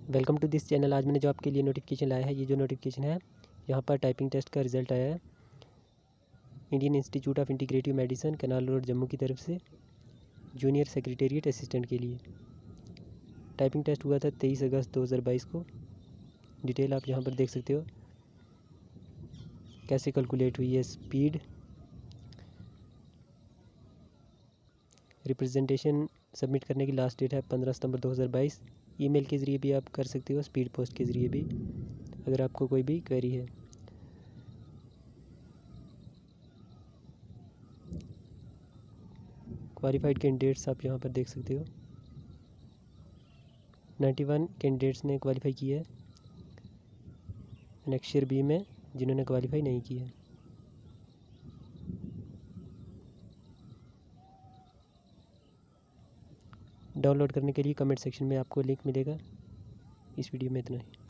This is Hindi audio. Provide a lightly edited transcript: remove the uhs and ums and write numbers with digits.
Welcome to this channel. आज मैंने जो आपके लिए नोटिफिकेशन लाया है, ये जो नोटिफिकेशन है यहाँ पर टाइपिंग टेस्ट का रिज़ल्ट आया है Indian Institute of Integrative Medicine canal road Jammu की तरफ से जूनियर सेक्रेटेरिएट असिस्टेंट के लिए। टाइपिंग टेस्ट हुआ था 23 अगस्त 2022 को। डिटेल आप यहाँ पर देख सकते हो कैसे कैलकुलेट हुई है स्पीड। रिप्रेजेंटेशन सबमिट करने की लास्ट डेट है 15 सितंबर 2022। ईमेल के ज़रिए भी आप कर सकते हो, स्पीड पोस्ट के ज़रिए भी, अगर आपको कोई भी क्वेरी है। क्वालिफाइड कैंडिडेट्स आप यहाँ पर देख सकते हो, 91 कैंडिडेट्स ने क्वालिफाई किया है नेक्स्ट ईयर बी में, जिन्होंने क्वालिफाई नहीं किया है। डाउनलोड करने के लिए कमेंट सेक्शन में आपको लिंक मिलेगा। इस वीडियो में इतना ही।